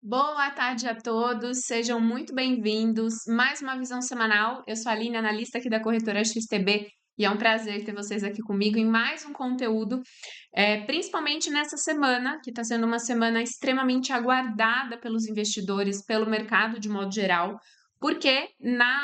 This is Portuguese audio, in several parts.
Boa tarde a todos, sejam muito bem-vindos. Mais uma visão semanal. Eu sou a Aline, analista aqui da corretora XTB, e é um prazer ter vocês aqui comigo em mais um conteúdo, principalmente nessa semana, que está sendo uma semana extremamente aguardada pelos investidores, pelo mercado de modo geral, porque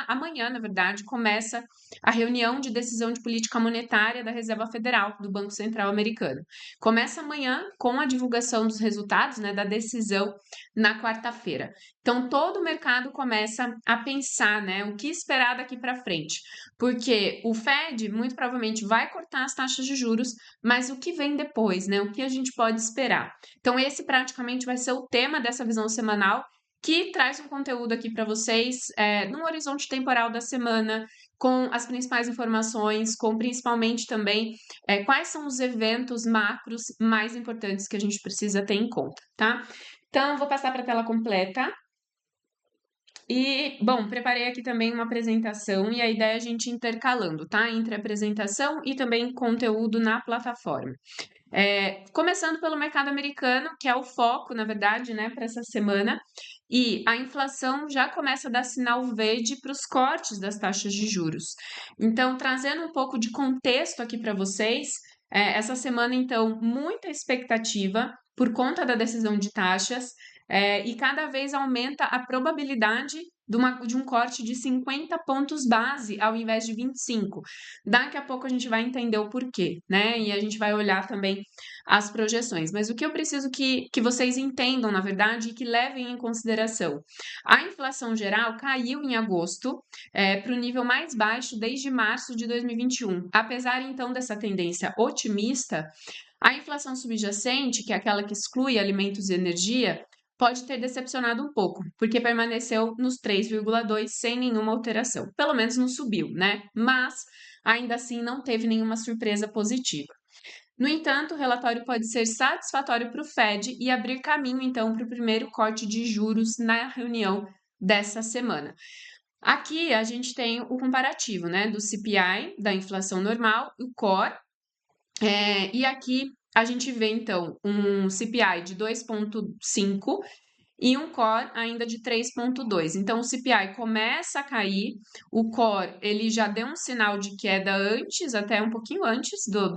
amanhã, na verdade, começa a reunião de decisão de política monetária da Reserva Federal, do Banco Central Americano. Começa amanhã com a divulgação dos resultados, né, da decisão na quarta-feira. Então, todo o mercado começa a pensar, né, o que esperar daqui para frente, porque o Fed muito provavelmente vai cortar as taxas de juros, mas o que vem depois, né, o que a gente pode esperar? Então, esse praticamente vai ser o tema dessa visão semanal, que traz um conteúdo aqui para vocês, no horizonte temporal da semana, com as principais informações, com principalmente também quais são os eventos macros mais importantes que a gente precisa ter em conta, tá? Então, vou passar para a tela completa. E, bom, preparei aqui também uma apresentação e a ideia é a gente intercalando, tá? Entre apresentação e também conteúdo na plataforma. Começando pelo mercado americano, que é o foco, na verdade, né, para essa semana, e a inflação já começa a dar sinal verde para os cortes das taxas de juros. Então, trazendo um pouco de contexto aqui para vocês, essa semana, então, muita expectativa por conta da decisão de taxas, e cada vez aumenta a probabilidade de um corte de 50 pontos base ao invés de 25. Daqui a pouco a gente vai entender o porquê, né? E a gente vai olhar também as projeções. Mas o que eu preciso que vocês entendam, na verdade, e que levem em consideração. A inflação geral caiu em agosto para o nível mais baixo desde março de 2021. Apesar, então, dessa tendência otimista, a inflação subjacente, que é aquela que exclui alimentos e energia, pode ter decepcionado um pouco, porque permaneceu nos 3,2 sem nenhuma alteração. Pelo menos não subiu, né? Mas ainda assim não teve nenhuma surpresa positiva. No entanto, o relatório pode ser satisfatório para o Fed e abrir caminho, então, para o primeiro corte de juros na reunião dessa semana. Aqui a gente tem o comparativo, né, do CPI, da inflação normal, o core, e aqui a gente vê, então, um CPI de 2,5 e um core ainda de 3,2. Então, o CPI começa a cair, o core ele já deu um sinal de queda antes, até um pouquinho antes do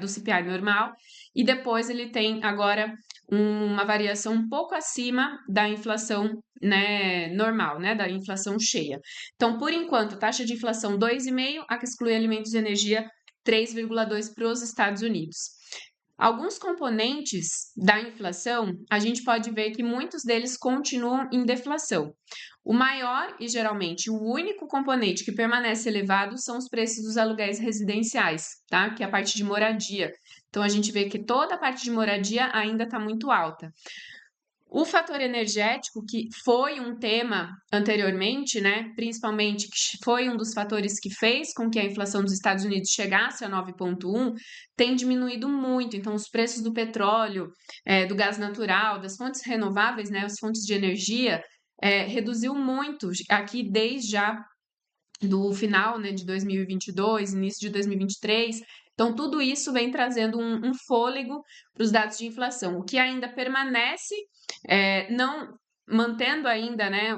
CPI normal, e depois ele tem agora uma variação um pouco acima da inflação, né, normal, né, da inflação cheia. Então, por enquanto, taxa de inflação 2,5, a que exclui alimentos e energia 3,2 para os Estados Unidos. Alguns componentes da inflação, a gente pode ver que muitos deles continuam em deflação. O maior e geralmente o único componente que permanece elevado são os preços dos aluguéis residenciais, tá? Que é a parte de moradia. Então a gente vê que toda a parte de moradia ainda está muito alta. O fator energético, que foi um tema anteriormente, né, principalmente que foi um dos fatores que fez com que a inflação dos Estados Unidos chegasse a 9,1, tem diminuído muito. Então, os preços do petróleo, do gás natural, das fontes renováveis, né, as fontes de energia, reduziu muito aqui desde já do final, né, de 2022, início de 2023. Então, tudo isso vem trazendo um fôlego para os dados de inflação, o que ainda permanece, não mantendo ainda, né,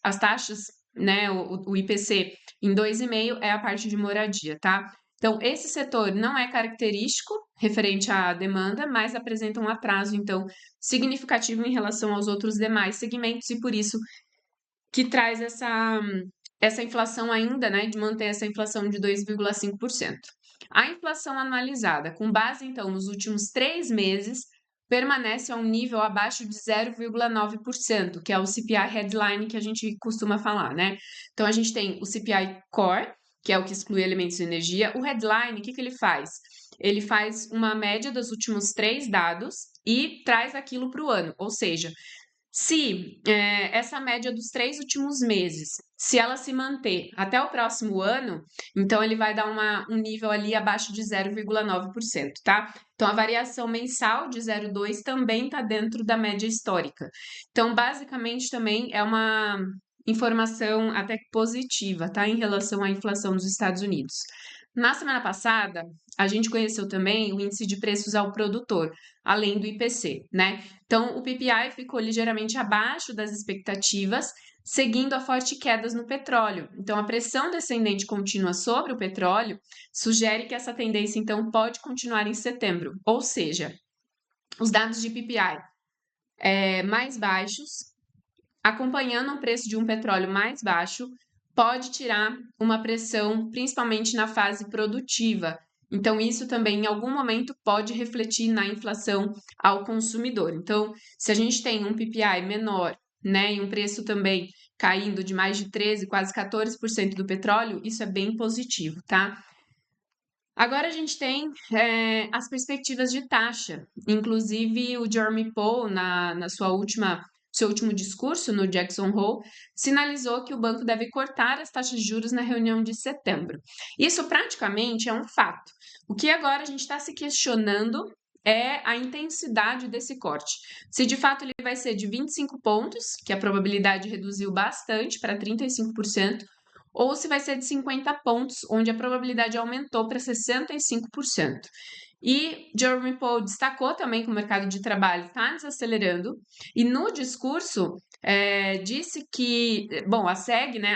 as taxas, né, o IPC em 2,5 é a parte de moradia, tá? Então, esse setor não é característico referente à demanda, mas apresenta um atraso, então, significativo em relação aos outros demais segmentos, e por isso que traz essa inflação ainda, né, de manter essa inflação de 2,5%. A inflação anualizada, com base então nos últimos 3 meses, permanece a um nível abaixo de 0,9%, que é o CPI headline que a gente costuma falar, né? Então a gente tem o CPI core, que é o que exclui elementos de energia. O headline, o que ele faz? Ele faz uma média dos últimos 3 dados e traz aquilo para o ano, ou seja, se essa média dos 3 últimos meses, se ela se manter até o próximo ano, então ele vai dar um nível ali abaixo de 0,9%, tá? Então a variação mensal de 0,2 também está dentro da média histórica. Então, basicamente, também é uma informação até que positiva, tá? Em relação à inflação dos Estados Unidos. Na semana passada, a gente conheceu também o índice de preços ao produtor, além do IPC, né? Então, o PPI ficou ligeiramente abaixo das expectativas, seguindo a forte queda no petróleo. Então, a pressão descendente contínua sobre o petróleo sugere que essa tendência, então, pode continuar em setembro. Ou seja, os dados de PPI mais baixos, acompanhando o preço de um petróleo mais baixo, pode tirar uma pressão, principalmente na fase produtiva. Então, isso também, em algum momento, pode refletir na inflação ao consumidor. Então, se a gente tem um PPI menor, né, e um preço também caindo de mais de 13%, quase 14% do petróleo, isso é bem positivo, tá? Agora a gente tem as perspectivas de taxa. Inclusive, o Jeremy Powell, na seu último discurso no Jackson Hole, sinalizou que o banco deve cortar as taxas de juros na reunião de setembro. Isso praticamente é um fato. O que agora a gente está se questionando é a intensidade desse corte. Se de fato ele vai ser de 25 pontos, que a probabilidade reduziu bastante para 35%, ou se vai ser de 50 pontos, onde a probabilidade aumentou para 65%. E Jeremy Powell destacou também que o mercado de trabalho está desacelerando, e no discurso disse que, bom, a SEG, né,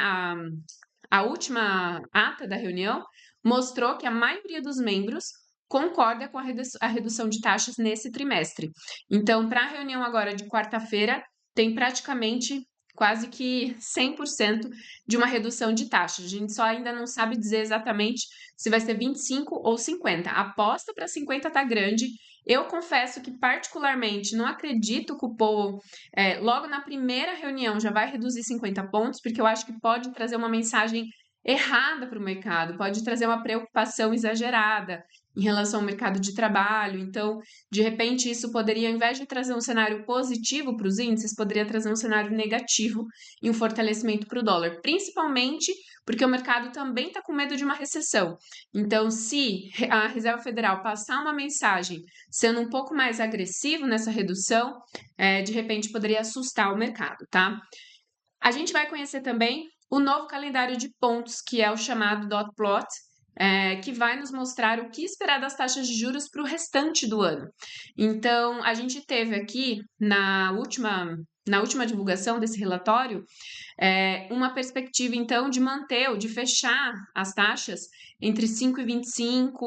a última ata da reunião, mostrou que a maioria dos membros concorda com a redução de taxas nesse trimestre. Então, para a reunião agora de quarta-feira, tem praticamente quase que 100% de uma redução de taxas. A gente só ainda não sabe dizer exatamente se vai ser 25 ou 50. A aposta para 50 está grande. Eu confesso que, particularmente, não acredito que o Powell, logo na primeira reunião, já vai reduzir 50 pontos, porque eu acho que pode trazer uma mensagem errada para o mercado, pode trazer uma preocupação exagerada em relação ao mercado de trabalho. Então, de repente, isso poderia, ao invés de trazer um cenário positivo para os índices, poderia trazer um cenário negativo e um fortalecimento para o dólar, principalmente porque o mercado também está com medo de uma recessão. Então, se a Reserva Federal passar uma mensagem sendo um pouco mais agressivo nessa redução, de repente poderia assustar o mercado, tá? A gente vai conhecer também o novo calendário de pontos, que é o chamado dot plot, que vai nos mostrar o que esperar das taxas de juros para o restante do ano. Então, a gente teve aqui na última divulgação desse relatório uma perspectiva, então, de manter ou de fechar as taxas entre 5,25,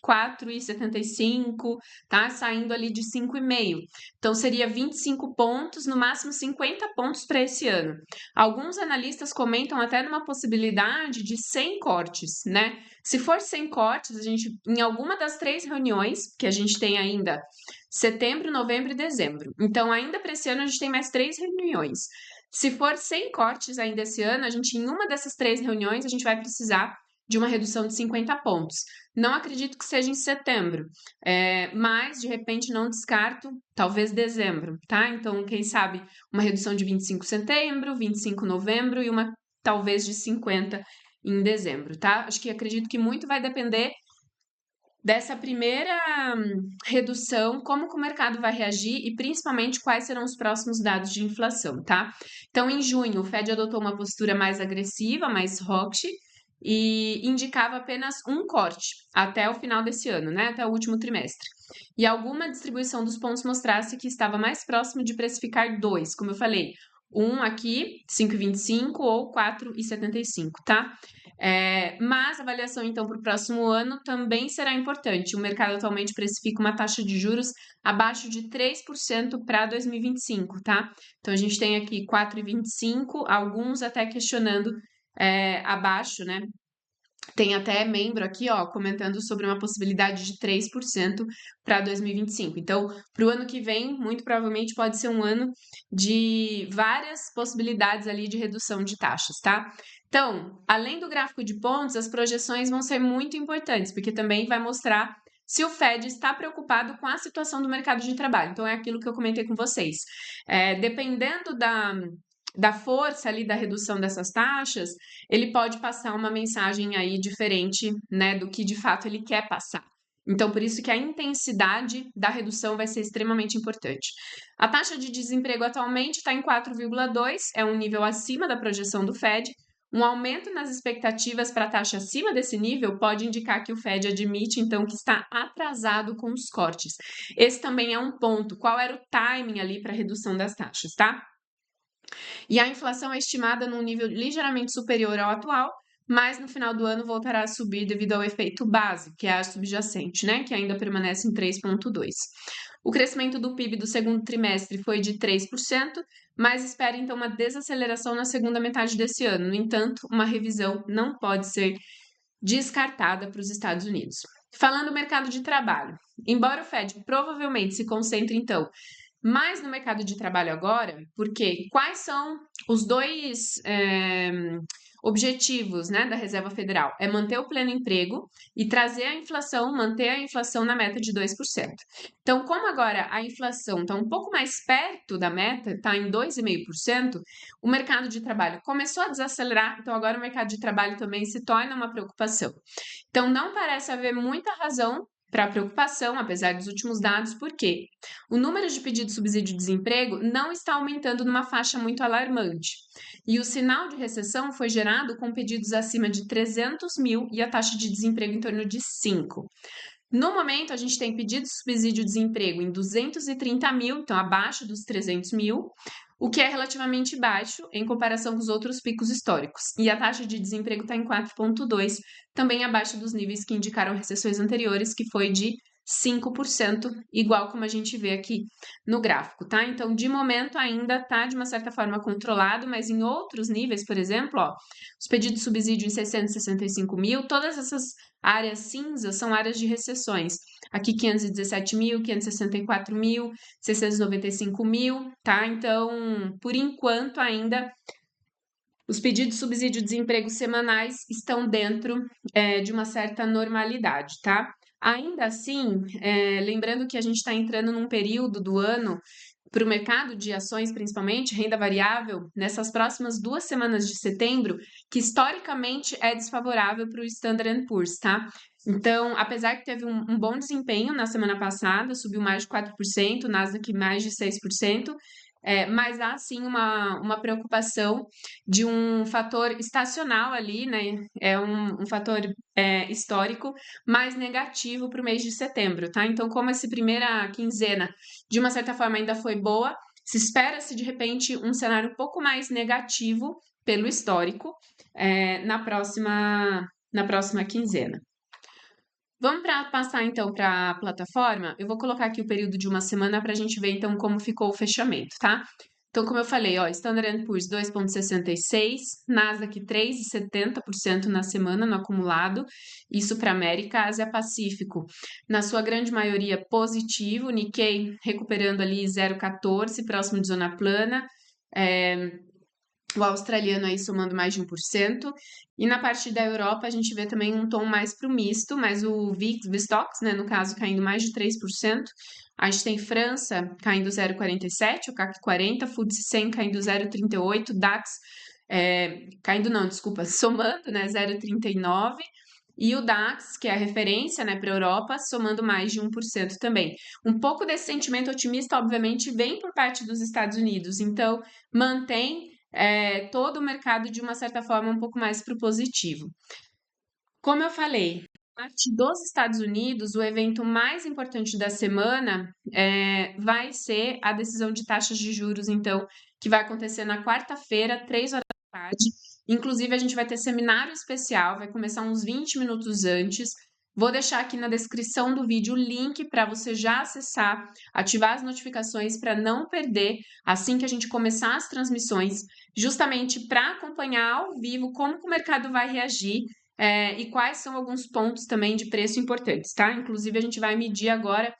4,75, tá? Saindo ali de 5,5. Então, seria 25 pontos, no máximo 50 pontos para esse ano. Alguns analistas comentam até numa possibilidade de 100 cortes, né? Se for 100 cortes, a gente, em alguma das 3 reuniões que a gente tem ainda, setembro, novembro e dezembro. Então, ainda para esse ano, a gente tem mais 3 reuniões. Se for 100 cortes ainda esse ano, a gente, em uma dessas 3 reuniões, a gente vai precisar de uma redução de 50 pontos. Não acredito que seja em setembro, mas, de repente, não descarto, talvez dezembro, tá? Então, quem sabe, uma redução de 25 em setembro, 25 em novembro e uma, talvez, de 50 em dezembro, tá? Acho que acredito que muito vai depender dessa primeira redução, como que o mercado vai reagir e principalmente quais serão os próximos dados de inflação, tá? Então, em junho, o Fed adotou uma postura mais agressiva, mais hawkish, e indicava apenas um corte até o final desse ano, né? Até o último trimestre. E alguma distribuição dos pontos mostrasse que estava mais próximo de precificar 2, como eu falei, um aqui, 5,25 ou 4,75, tá? Mas a avaliação, então, para o próximo ano também será importante. O mercado atualmente precifica uma taxa de juros abaixo de 3% para 2025, tá? Então, a gente tem aqui 4,25, alguns até questionando abaixo, né? Tem até membro aqui, ó, comentando sobre uma possibilidade de 3% para 2025. Então, para o ano que vem, muito provavelmente pode ser um ano de várias possibilidades ali de redução de taxas, tá? Então, além do gráfico de pontos, as projeções vão ser muito importantes, porque também vai mostrar se o Fed está preocupado com a situação do mercado de trabalho. Então, é aquilo que eu comentei com vocês. Dependendo da força ali da redução dessas taxas, ele pode passar uma mensagem aí diferente, né, do que de fato ele quer passar. Então, por isso que a intensidade da redução vai ser extremamente importante. A taxa de desemprego atualmente está em 4,2, é um nível acima da projeção do Fed. Um aumento nas expectativas para a taxa acima desse nível pode indicar que o Fed admite, então, que está atrasado com os cortes. Esse também é um ponto. Qual era o timing ali para a redução das taxas, tá? E a inflação é estimada num nível ligeiramente superior ao atual, mas no final do ano voltará a subir devido ao efeito base, que é a subjacente, né, que ainda permanece em 3,2%. O crescimento do PIB do segundo trimestre foi de 3%, mas espera então uma desaceleração na segunda metade desse ano. No entanto, uma revisão não pode ser descartada para os Estados Unidos. Falando do mercado de trabalho, embora o Fed provavelmente se concentre então mais no mercado de trabalho agora, porque quais são os dois objetivos, né, da Reserva Federal? É manter o pleno emprego e trazer a inflação, manter a inflação na meta de 2%. Então, como agora a inflação está um pouco mais perto da meta, está em 2,5%, o mercado de trabalho começou a desacelerar, então agora o mercado de trabalho também se torna uma preocupação. Então, não parece haver muita razão para preocupação, apesar dos últimos dados, porque o número de pedidos de subsídio de desemprego não está aumentando numa faixa muito alarmante. E o sinal de recessão foi gerado com pedidos acima de 300 mil e a taxa de desemprego em torno de 5. No momento, a gente tem pedido de subsídio de desemprego em 230 mil, então abaixo dos 300 mil, o que é relativamente baixo em comparação com os outros picos históricos. E a taxa de desemprego está em 4,2, também abaixo dos níveis que indicaram recessões anteriores, que foi de 5%, igual como a gente vê aqui no gráfico, tá? Então, de momento, ainda está, de uma certa forma, controlado, mas em outros níveis, por exemplo, ó, os pedidos de subsídio em 665 mil, todas essas áreas cinzas são áreas de recessões. Aqui 517 mil, 564 mil, 695 mil, tá? Então, por enquanto, ainda os pedidos de subsídio de desemprego semanais estão dentro de uma certa normalidade, tá? Ainda assim, lembrando que a gente está entrando num período do ano para o mercado de ações, principalmente, renda variável, nessas próximas 2 semanas de setembro, que historicamente é desfavorável para o Standard & Poor's, tá? Então, apesar que teve um bom desempenho na semana passada, subiu mais de 4%, o Nasdaq mais de 6%, mas há sim uma preocupação de um fator estacional ali, né? É um fator histórico mais negativo para o mês de setembro, tá? Então, como essa primeira quinzena, de uma certa forma, ainda foi boa, se espera-se de repente um cenário um pouco mais negativo pelo histórico na próxima quinzena. Vamos passar então para a plataforma. Eu vou colocar aqui o período de uma semana para a gente ver então como ficou o fechamento, tá? Então, como eu falei, ó, Standard & Poor's 2,66, Nasdaq 3,70% na semana no acumulado, isso para América, Ásia Pacífico, na sua grande maioria positivo, Nikkei recuperando ali 0,14, próximo de zona plana, o australiano aí somando mais de 1%, e na parte da Europa a gente vê também um tom mais para o misto, mas o VIX, né, no caso, caindo mais de 3%, a gente tem França caindo 0,47, o CAC 40, FTSE 100 caindo 0,38, DAX caindo não, desculpa, somando, né, 0,39, e o DAX, que é a referência, né, para a Europa, somando mais de 1% também. Um pouco desse sentimento otimista, obviamente, vem por parte dos Estados Unidos, então mantém todo o mercado de uma certa forma um pouco mais para o positivo. Como eu falei, a parte dos Estados Unidos, o evento mais importante da semana vai ser a decisão de taxas de juros, então, que vai acontecer na quarta-feira, 3 horas da tarde. Inclusive, a gente vai ter seminário especial, vai começar uns 20 minutos antes. Vou deixar aqui na descrição do vídeo o link para você já acessar, ativar as notificações para não perder assim que a gente começar as transmissões, justamente para acompanhar ao vivo como que o mercado vai reagir e quais são alguns pontos também de preço importantes, tá? Inclusive, a gente vai medir agora,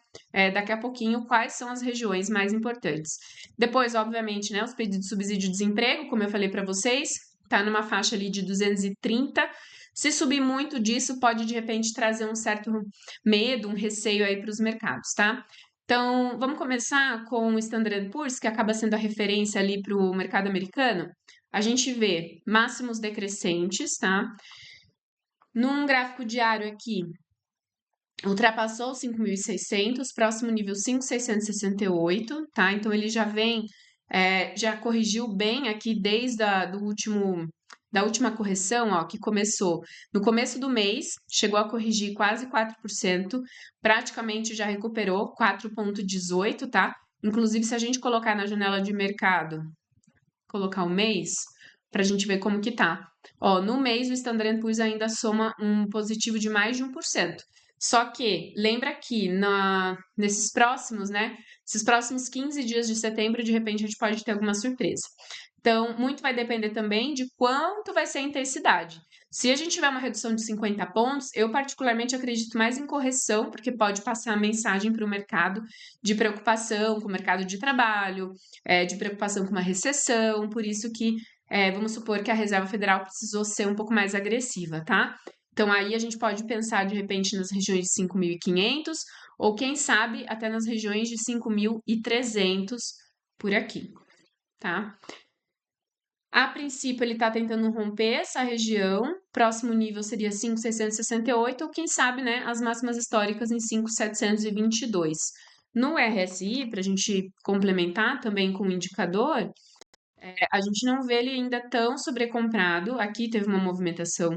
daqui a pouquinho, quais são as regiões mais importantes. Depois, obviamente, né, os pedidos de subsídio de desemprego, como eu falei para vocês, tá numa faixa ali de 230. Se subir muito disso, pode de repente trazer um certo medo, um receio aí para os mercados, tá? Então, vamos começar com o Standard & Poor's, que acaba sendo a referência ali para o mercado americano. A gente vê máximos decrescentes, tá? Num gráfico diário aqui, ultrapassou 5.600, próximo nível 5.668, tá? Então, ele já vem, já corrigiu bem aqui desde do último da última correção, ó, que começou no começo do mês, chegou a corrigir quase 4%, praticamente já recuperou 4,18, tá? Inclusive, se a gente colocar na janela de mercado, colocar o mês, para a gente ver como que tá. Ó, no mês, o Standard & Poor's ainda soma um positivo de mais de 1%. Só que, lembra que nesses próximos, né? Esses próximos 15 dias de setembro, de repente, a gente pode ter alguma surpresa. Então, muito vai depender também de quanto vai ser a intensidade. Se a gente tiver uma redução de 50 pontos, eu particularmente acredito mais em correção, porque pode passar a mensagem para o mercado de preocupação com o mercado de trabalho, de preocupação com uma recessão, por isso que vamos supor que a Reserva Federal precisou ser um pouco mais agressiva, tá? Então, aí a gente pode pensar, de repente, nas regiões de 5.500 ou, quem sabe, até nas regiões de 5.300 por aqui, tá? A princípio, ele está tentando romper essa região, próximo nível seria 5.668, ou quem sabe, né, as máximas históricas em 5.722. No RSI, para a gente complementar também com o indicador, a gente não vê ele ainda tão sobrecomprado. Aqui teve uma movimentação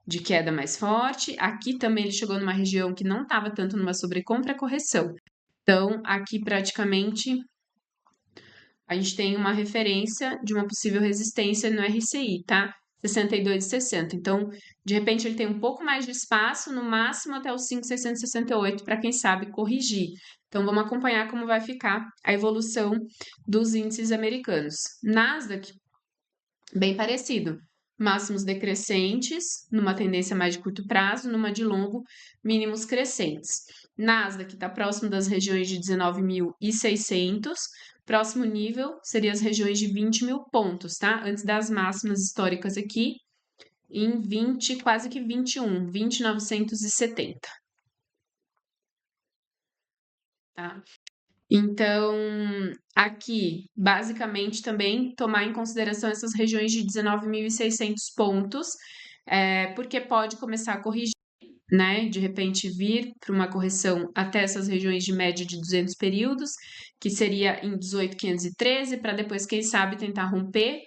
de queda mais forte, aqui também ele chegou numa região que não estava tanto numa sobrecompra, correção. Então, aqui praticamente a gente tem uma referência de uma possível resistência no RCI, tá? 62,60. Então, de repente, ele tem um pouco mais de espaço, no máximo até os 5.668, para quem sabe corrigir. Então, vamos acompanhar como vai ficar a evolução dos índices americanos. Nasdaq, bem parecido. Máximos decrescentes, numa tendência mais de curto prazo, numa de longo, mínimos crescentes. Nasdaq está próximo das regiões de 19.600. Próximo nível seria as regiões de 20.000 pontos, tá? Antes das máximas históricas aqui, em 20, quase que 21, 20.970. Tá? Então, aqui, basicamente, também tomar em consideração essas regiões de 19.600 pontos, porque pode começar a corrigir, né? De repente vir para uma correção até essas regiões de média de 200 períodos, que seria em 18.513, para depois, quem sabe, tentar romper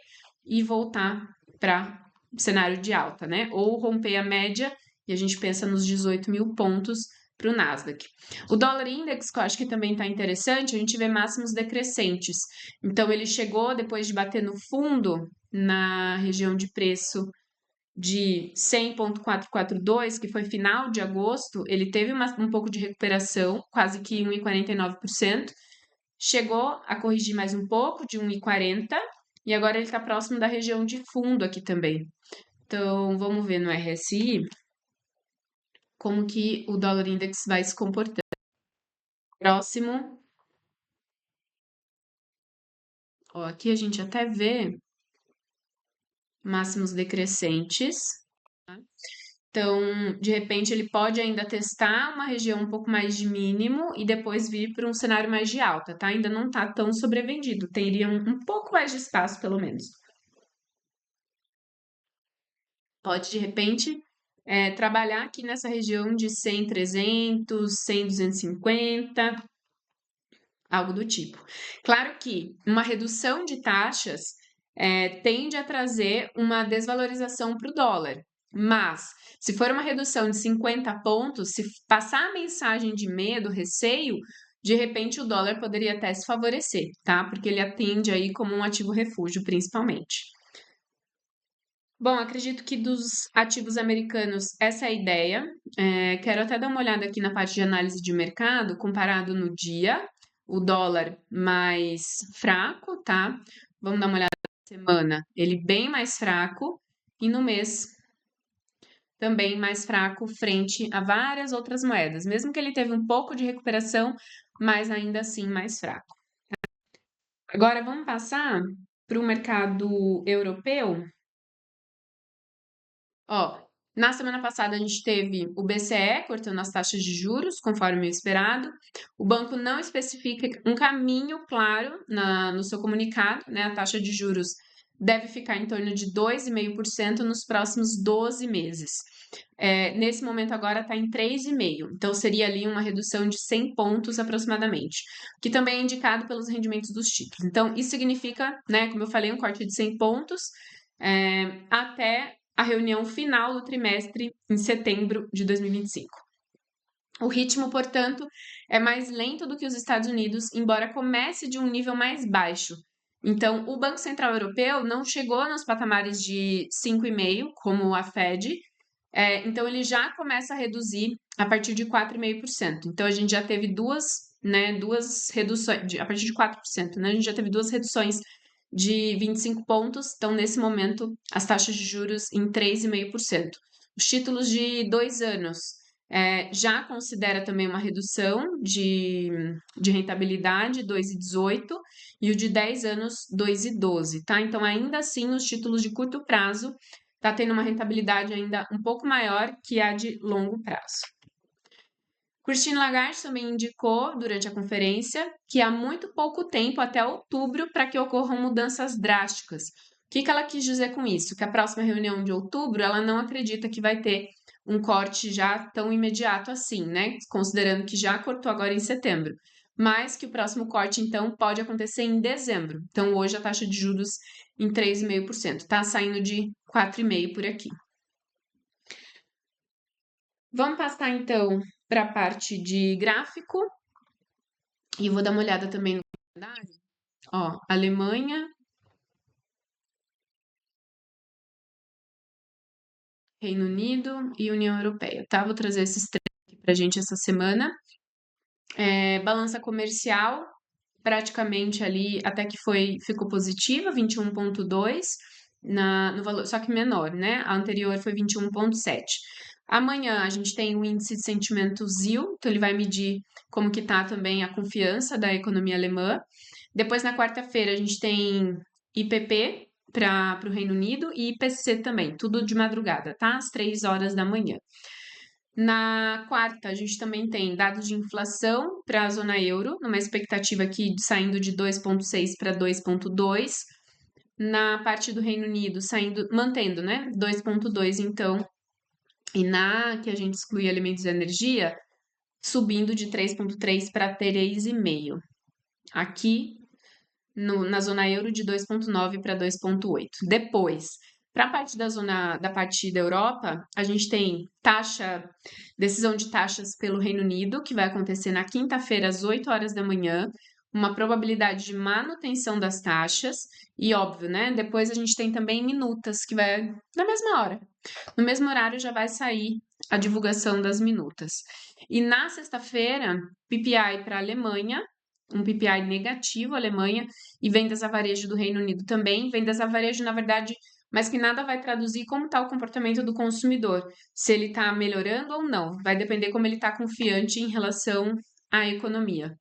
e voltar para o cenário de alta, né? Ou romper a média, e a gente pensa nos 18.000 pontos para o Nasdaq. O dólar index, que eu acho que também está interessante, a gente vê máximos decrescentes. Então, ele chegou, depois de bater no fundo, na região de preço de 100,442, que foi final de agosto, ele teve um pouco de recuperação, quase que 1,49%, chegou a corrigir mais um pouco, de 1,40%, e agora ele está próximo da região de fundo aqui também. Então, vamos ver no RSI como que o dólar index vai se comportando. Próximo. Ó, aqui a gente até vê máximos decrescentes. Então, de repente, ele pode ainda testar uma região um pouco mais de mínimo e depois vir para um cenário mais de alta, tá? Ainda não está tão sobrevendido, teria um pouco mais de espaço, pelo menos. Pode, de repente, trabalhar aqui nessa região de 100,300, 100,250, algo do tipo. Claro que uma redução de taxas tende a trazer uma desvalorização para o dólar. Mas, se for uma redução de 50 pontos, se passar a mensagem de medo, receio, de repente o dólar poderia até se favorecer, tá? Porque ele atende aí como um ativo refúgio, principalmente. Bom, acredito que dos ativos americanos essa é a ideia. Quero até dar uma olhada aqui na parte de análise de mercado, comparado no dia, o dólar mais fraco, tá? Vamos dar uma olhada na semana, ele bem mais fraco, e no mês também mais fraco frente a várias outras moedas, mesmo que ele teve um pouco de recuperação, mas ainda assim mais fraco. Agora vamos passar para o mercado europeu. Ó, na semana passada a gente teve o BCE cortando as taxas de juros, conforme o esperado. O banco não especifica um caminho claro no seu comunicado, né? A taxa de juros deve ficar em torno de 2,5% nos próximos 12 meses. Nesse momento agora está em 3,5%, então seria ali uma redução de 100 pontos aproximadamente, que também é indicado pelos rendimentos dos títulos. Então, isso significa, né, como eu falei, um corte de 100 pontos, até a reunião final do trimestre em setembro de 2025. O ritmo, portanto, é mais lento do que os Estados Unidos, embora comece de um nível mais baixo. Então, o Banco Central Europeu não chegou nos patamares de 5,5%, como a Fed, então ele já começa a reduzir a partir de 4,5%. Então, a gente já teve duas reduções, a partir de 4%, né? A gente já teve duas reduções de 25 pontos, então, nesse momento, as taxas de juros em 3,5%. Os títulos de 2 anos já considera também uma redução de rentabilidade, 2,18, e o de 10 anos, 2,12, tá? Então, ainda assim, os títulos de curto prazo tá tendo uma rentabilidade ainda um pouco maior que a de longo prazo. Christine Lagarde também indicou durante a conferência que há muito pouco tempo, até outubro, para que ocorram mudanças drásticas. O que ela quis dizer com isso? Que a próxima reunião de outubro, ela não acredita que vai ter um corte já tão imediato assim, né? Considerando que já cortou agora em setembro. Mas que o próximo corte, então, pode acontecer em dezembro. Então, hoje a taxa de juros em 3,5%. Tá saindo de 4,5% por aqui. Vamos passar, então, para a parte de gráfico. E vou dar uma olhada também no calendário. Ó, Alemanha, Reino Unido e União Europeia, tá? Vou trazer esses três aqui pra gente essa semana. Balança comercial, praticamente ali, até que ficou positiva, 21,2 no valor, só que menor, né? A anterior foi 21,7. Amanhã a gente tem o índice de sentimento ZIL, então ele vai medir como que tá também a confiança da economia alemã. Depois, na quarta-feira, a gente tem IPP para o Reino Unido e IPC também, tudo de madrugada, tá? Às 3 horas da manhã. Na quarta, a gente também tem dados de inflação para a zona euro, numa expectativa aqui saindo de 2,6 para 2,2. Na parte do Reino Unido, mantendo, né? 2,2, então. E na que a gente exclui alimentos e energia, subindo de 3,3 para 3,5. Aqui na zona euro de 2,9 para 2,8. Depois, para a parte da parte da Europa, a gente tem decisão de taxas pelo Reino Unido, que vai acontecer na quinta-feira às 8 horas da manhã, uma probabilidade de manutenção das taxas, e óbvio, né? Depois a gente tem também minutas, que vai na mesma hora. No mesmo horário já vai sair a divulgação das minutas. E na sexta-feira, PPI para a Alemanha, um PPI negativo, Alemanha, e vendas a varejo do Reino Unido também. Vendas a varejo, na verdade, mas que nada vai traduzir como está o comportamento do consumidor, se ele está melhorando ou não. Vai depender como ele está confiante em relação à economia.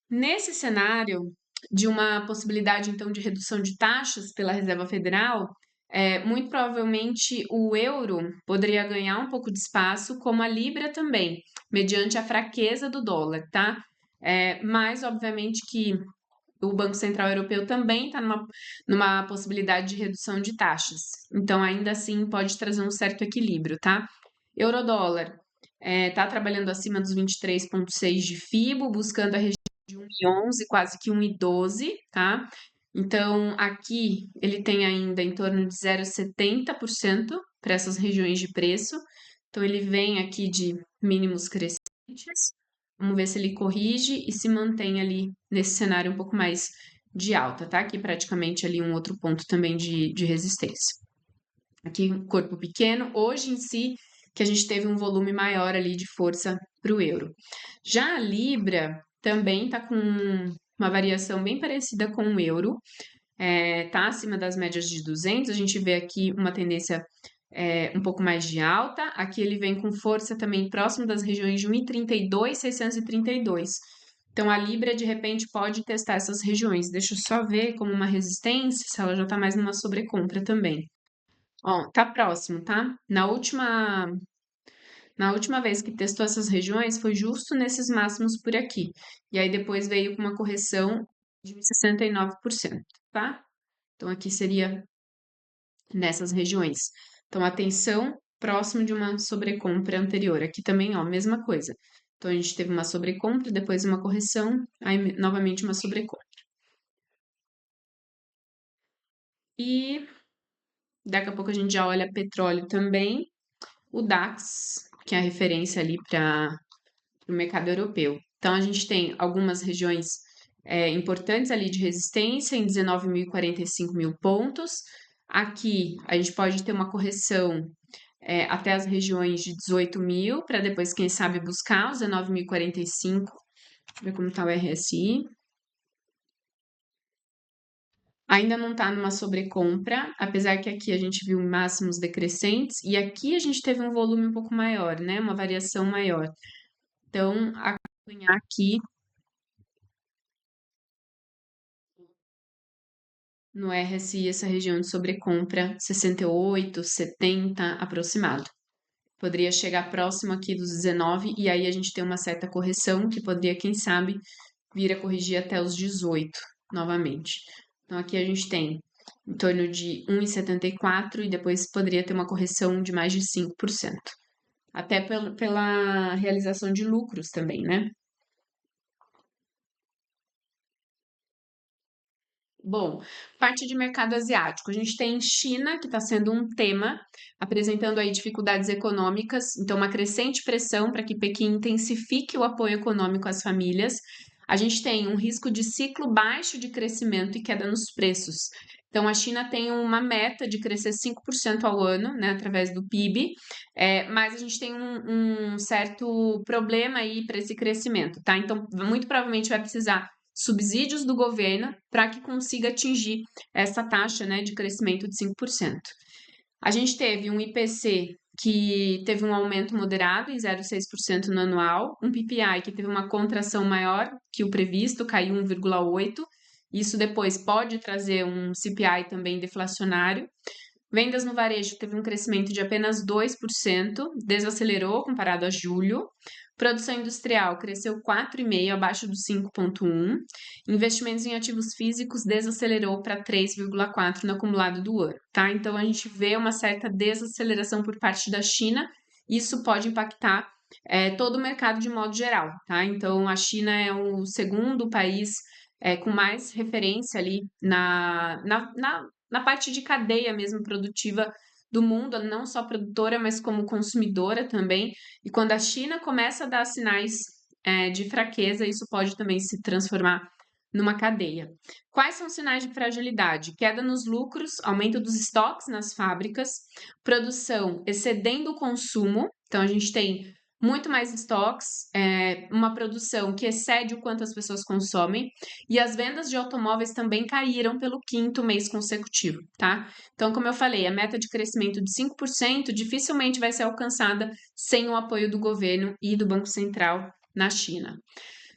Nesse cenário de uma possibilidade, então, de redução de taxas pela Reserva Federal, muito provavelmente o euro poderia ganhar um pouco de espaço, como a Libra também, mediante a fraqueza do dólar, tá? Mas, obviamente, que o Banco Central Europeu também está numa possibilidade de redução de taxas. Então, ainda assim, pode trazer um certo equilíbrio, tá? Eurodólar está trabalhando acima dos 23,6 de FIBO, buscando a região de 1,11, quase que 1,12, tá? Então, aqui ele tem ainda em torno de 0,70% para essas regiões de preço. Então, ele vem aqui de mínimos crescentes. Vamos ver se ele corrige e se mantém ali nesse cenário um pouco mais de alta, tá? Aqui praticamente ali um outro ponto também de resistência. Aqui corpo pequeno, hoje em si que a gente teve um volume maior ali de força para o euro. Já a Libra também está com uma variação bem parecida com o euro, tá acima das médias de 200, a gente vê aqui uma tendência um pouco mais de alta, aqui ele vem com força também próximo das regiões de 1,32, 632. Então a Libra de repente pode testar essas regiões. Deixa eu só ver como uma resistência, se ela já está mais numa sobrecompra também. Ó, tá próximo, tá? Na última vez que testou essas regiões foi justo nesses máximos por aqui. E aí depois veio com uma correção de 69%, tá? Então aqui seria nessas regiões. Então atenção, próximo de uma sobrecompra anterior. Aqui também, ó, mesma coisa. Então a gente teve uma sobrecompra, depois uma correção, aí novamente uma sobrecompra. E daqui a pouco a gente já olha petróleo também. O DAX, que é a referência ali para o mercado europeu. Então, a gente tem algumas regiões importantes ali de resistência em 19.000 e 45.000 pontos. Aqui, a gente pode ter uma correção até as regiões de 18.000, para depois, quem sabe, buscar os 19.045. Deixa eu ver como está o RSI. Ainda não está numa sobrecompra, apesar que aqui a gente viu máximos decrescentes e aqui a gente teve um volume um pouco maior, né? Uma variação maior. Então, acompanhar aqui no RSI essa região de sobrecompra 68, 70 aproximado. Poderia chegar próximo aqui dos 19 e aí a gente tem uma certa correção que poderia, quem sabe, vir a corrigir até os 18 novamente. Então aqui a gente tem em torno de 1,74 e depois poderia ter uma correção de mais de 5%. Até pela realização de lucros também, né? Bom, parte de mercado asiático. A gente tem China, que está sendo um tema, apresentando aí dificuldades econômicas, então uma crescente pressão para que Pequim intensifique o apoio econômico às famílias. A gente tem um risco de ciclo baixo de crescimento e queda nos preços. Então, a China tem uma meta de crescer 5% ao ano, né, através do PIB, mas a gente tem um certo problema aí para esse crescimento, tá? Então, muito provavelmente vai precisar subsídios do governo para que consiga atingir essa taxa, né, de crescimento de 5%. A gente teve um IPC que teve um aumento moderado em 0,6% no anual, um PPI que teve uma contração maior que o previsto, caiu 1,8%. Isso depois pode trazer um CPI também deflacionário. Vendas no varejo teve um crescimento de apenas 2%, desacelerou comparado a julho. Produção industrial cresceu 4,5%, abaixo do 5,1%. Investimentos em ativos físicos desacelerou para 3,4% no acumulado do ano, tá? Então, a gente vê uma certa desaceleração por parte da China. Isso pode impactar todo o mercado de modo geral, tá? Então, a China é o segundo país com mais referência ali na parte de cadeia mesmo produtiva do mundo, não só produtora, mas como consumidora também. E quando a China começa a dar sinais de fraqueza, isso pode também se transformar numa cadeia. Quais são os sinais de fragilidade? Queda nos lucros, aumento dos estoques nas fábricas, produção excedendo o consumo. Então, a gente tem muito mais estoques, uma produção que excede o quanto as pessoas consomem, e as vendas de automóveis também caíram pelo quinto mês consecutivo, tá? Então, como eu falei, a meta de crescimento de 5% dificilmente vai ser alcançada sem o apoio do governo e do Banco Central na China.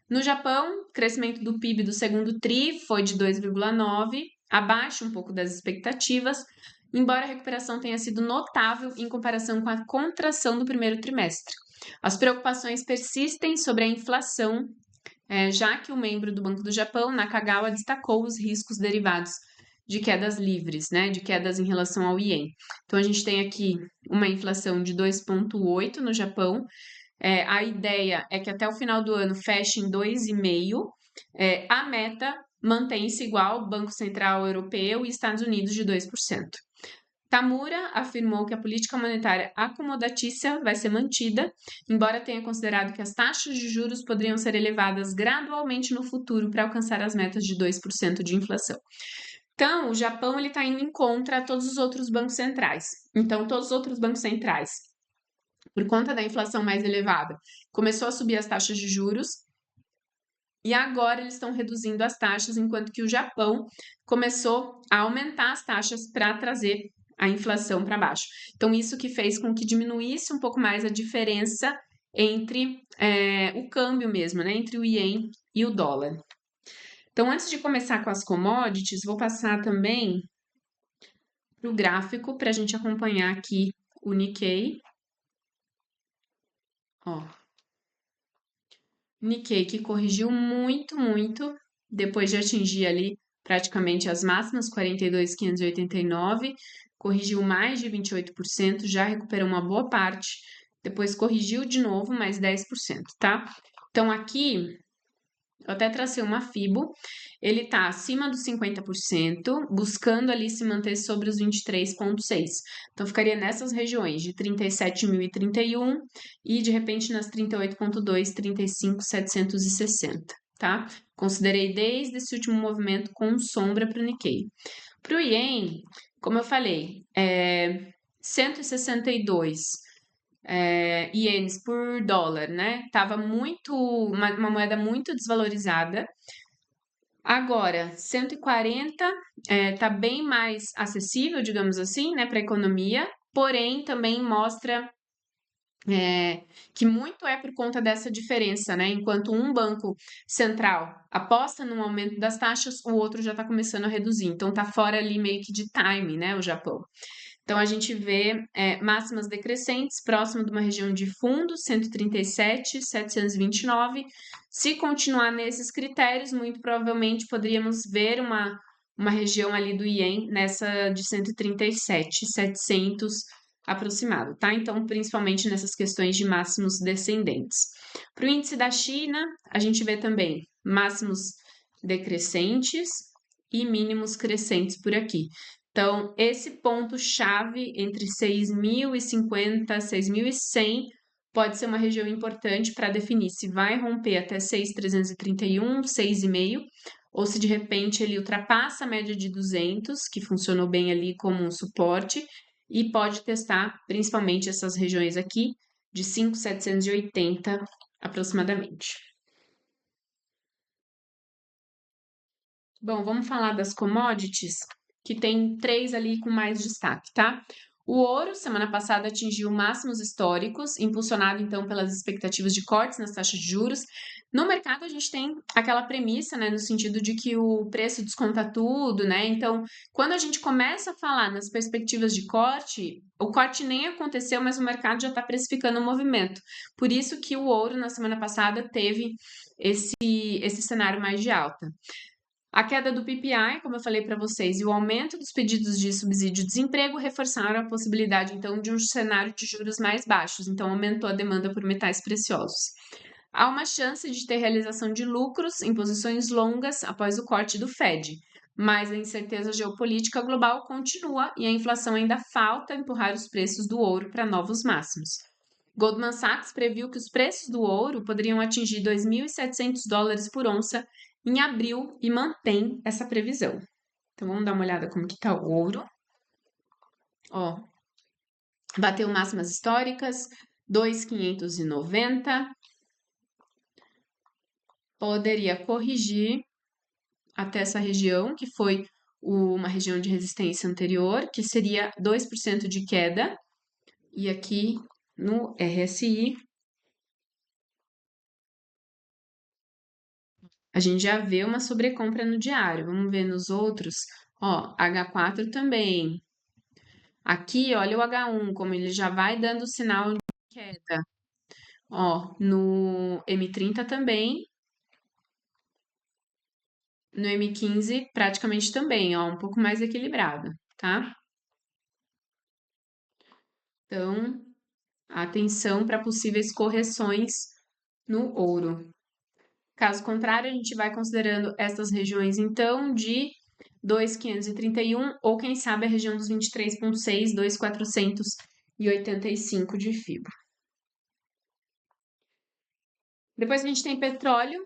No Japão, o crescimento do PIB do segundo TRI foi de 2,9%, abaixo um pouco das expectativas, embora a recuperação tenha sido notável em comparação com a contração do primeiro trimestre. As preocupações persistem sobre a inflação, já que o membro do Banco do Japão, Nakagawa, destacou os riscos derivados de quedas livres, né, de quedas em relação ao ien. Então, a gente tem aqui uma inflação de 2,8% no Japão. A ideia é que até o final do ano feche em 2,5%. A meta mantém-se igual, Banco Central Europeu e Estados Unidos de 2%. Tamura afirmou que a política monetária acomodatícia vai ser mantida, embora tenha considerado que as taxas de juros poderiam ser elevadas gradualmente no futuro para alcançar as metas de 2% de inflação. Então, o Japão está indo em contra a todos os outros bancos centrais. Então, todos os outros bancos centrais, por conta da inflação mais elevada, começou a subir as taxas de juros e agora eles estão reduzindo as taxas, enquanto que o Japão começou a aumentar as taxas para trazer a inflação para baixo. Então, isso que fez com que diminuísse um pouco mais a diferença entre o câmbio mesmo, né? Entre o ien e o dólar. Então, antes de começar com as commodities, vou passar também para o gráfico para a gente acompanhar aqui o Nikkei. Ó, Nikkei que corrigiu muito, muito, depois de atingir ali praticamente as máximas, 42.589, corrigiu mais de 28%, já recuperou uma boa parte, depois corrigiu de novo mais 10%, tá? Então, aqui Eu até tracei uma FIBO, ele está acima dos 50%, buscando ali se manter sobre os 23,6. Então, ficaria nessas regiões de 37.031 e, de repente, nas 38,2, 35.760, tá? Considerei desde esse último movimento com sombra para o Nikkei. Para o Ien, como eu falei, 162 ienes por dólar, né? Tava muito, uma moeda muito desvalorizada. Agora, 140 tá bem mais acessível, digamos assim, né, para a economia, porém também mostra que muito é por conta dessa diferença, né? Enquanto um banco central aposta no aumento das taxas, o outro já está começando a reduzir. Então, tá fora ali meio que de time, né? O Japão. Então, a gente vê máximas decrescentes próximo de uma região de fundo, 137,729. Se continuar nesses critérios, muito provavelmente poderíamos ver uma região ali do Ien nessa de 137,700 aproximado, tá? Então, principalmente nessas questões de máximos descendentes. Para o índice da China, a gente vê também máximos decrescentes e mínimos crescentes por aqui. Então, esse ponto-chave entre 6.050 e 6.100 pode ser uma região importante para definir se vai romper até 6.331, 6,5, ou se de repente ele ultrapassa a média de 200, que funcionou bem ali como um suporte, e pode testar principalmente essas regiões aqui de 5.780 aproximadamente. Bom, vamos falar das commodities, que tem 3 ali com mais destaque, tá? O ouro, semana passada, atingiu máximos históricos, impulsionado então pelas expectativas de cortes nas taxas de juros. No mercado, a gente tem aquela premissa, né, no sentido de que o preço desconta tudo, né? Então, quando a gente começa a falar nas perspectivas de corte, o corte nem aconteceu, mas o mercado já está precificando o movimento. Por isso que o ouro, na semana passada, teve esse cenário mais de alta. A queda do PPI, como eu falei para vocês, e o aumento dos pedidos de subsídio-desemprego reforçaram a possibilidade, então, de um cenário de juros mais baixos, então aumentou a demanda por metais preciosos. Há uma chance de ter realização de lucros em posições longas após o corte do Fed, mas a incerteza geopolítica global continua e a inflação ainda falta empurrar os preços do ouro para novos máximos. Goldman Sachs previu que os preços do ouro poderiam atingir 2.700 dólares por onça em abril e mantém essa previsão. Então vamos dar uma olhada como que está o ouro. Ó, bateu máximas históricas, 2.590. Poderia corrigir até essa região, que foi uma região de resistência anterior, que seria 2% de queda. E aqui no RSI, a gente já vê uma sobrecompra no diário. Vamos ver nos outros. Ó, H4 também. Aqui, olha o H1, como ele já vai dando sinal de queda. Ó, no M30 também. No M15 praticamente também, ó, um pouco mais equilibrado, tá? Então, atenção para possíveis correções no ouro. Caso contrário, a gente vai considerando essas regiões, então, de 2.531 ou, quem sabe, a região dos 23,6, 2.485 de FIBO. Depois a gente tem petróleo.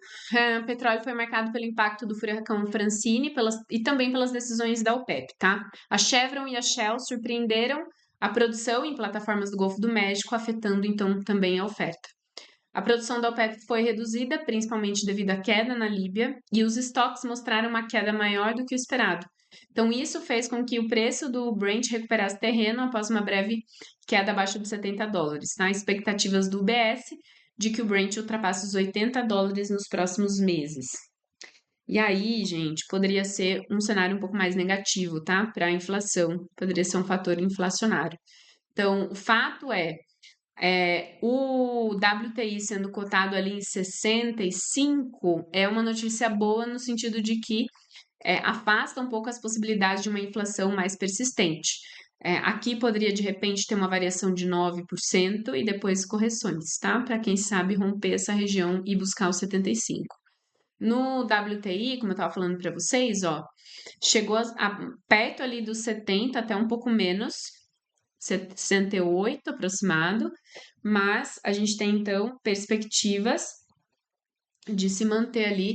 Petróleo foi marcado pelo impacto do furacão Francine e também pelas decisões da OPEP, tá? A Chevron e a Shell surpreenderam a produção em plataformas do Golfo do México, afetando então também a oferta. A produção da OPEP foi reduzida, principalmente devido à queda na Líbia, e os estoques mostraram uma queda maior do que o esperado. Então, isso fez com que o preço do Brent recuperasse terreno após uma breve queda abaixo de 70 dólares. Tá? Expectativas do UBS de que o Brent ultrapasse os 80 dólares nos próximos meses. E aí, gente, poderia ser um cenário um pouco mais negativo, tá? Para a inflação, poderia ser um fator inflacionário. Então, o fato o WTI sendo cotado ali em 65 é uma notícia boa no sentido de que afasta um pouco as possibilidades de uma inflação mais persistente. Aqui poderia, de repente, ter uma variação de 9% e depois correções, tá? Para quem sabe romper essa região e buscar os 75. No WTI, como eu estava falando para vocês, ó, chegou perto ali dos 70, até um pouco menos, 68 aproximado, mas a gente tem então perspectivas de se manter ali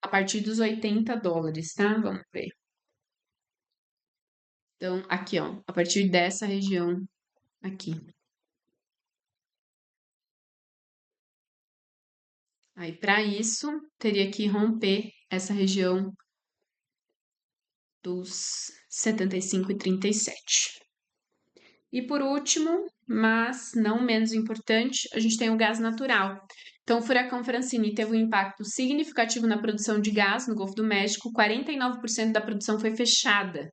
a partir dos 80 dólares, tá? Vamos ver. Então, aqui, ó, a partir dessa região aqui. Aí, para isso, teria que romper essa região dos 75,37. E por último, mas não menos importante, a gente tem o gás natural. Então, o furacão Francine teve um impacto significativo na produção de gás no Golfo do México, 49% da produção foi fechada.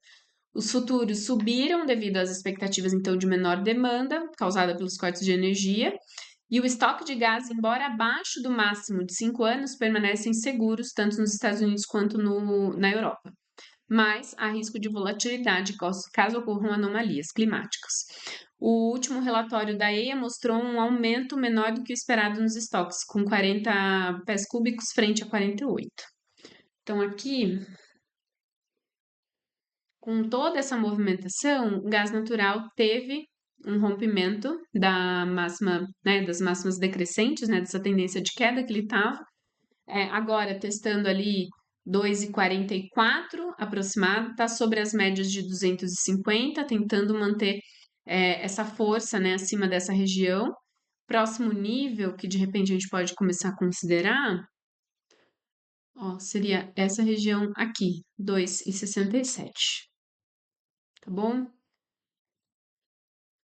Os futuros subiram devido às expectativas, então, de menor demanda, causada pelos cortes de energia, e o estoque de gás, embora abaixo do máximo de 5 anos, permanecem seguros, tanto nos Estados Unidos quanto na Europa. Mas há risco de volatilidade caso ocorram anomalias climáticas. O último relatório da EIA mostrou um aumento menor do que o esperado nos estoques, com 40 pés cúbicos frente a 48. Então, aqui, com toda essa movimentação, o gás natural teve um rompimento da máxima, né, das máximas decrescentes, né, dessa tendência de queda que ele estava. Agora, testando ali 2,44 aproximado, está sobre as médias de 250, tentando manter essa força, né, acima dessa região. Próximo nível que de repente a gente pode começar a considerar, ó, seria essa região aqui, 2,67. Tá bom?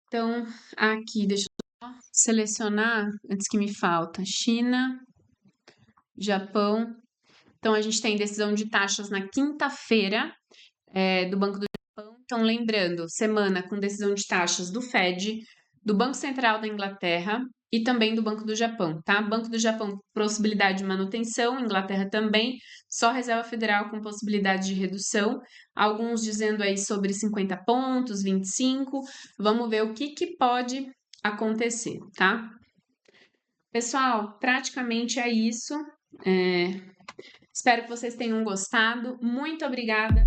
Então, aqui, deixa eu só selecionar, antes que me falta, China, Japão. Então, a gente tem decisão de taxas na quinta-feira do Banco do Japão. Então, lembrando, semana com decisão de taxas do Fed, do Banco Central da Inglaterra e também do Banco do Japão, tá? Banco do Japão, possibilidade de manutenção, Inglaterra também, só Reserva Federal com possibilidade de redução, alguns dizendo aí sobre 50 pontos, 25, vamos ver o que pode acontecer, tá? Pessoal, praticamente é isso. Espero que vocês tenham gostado. Muito obrigada.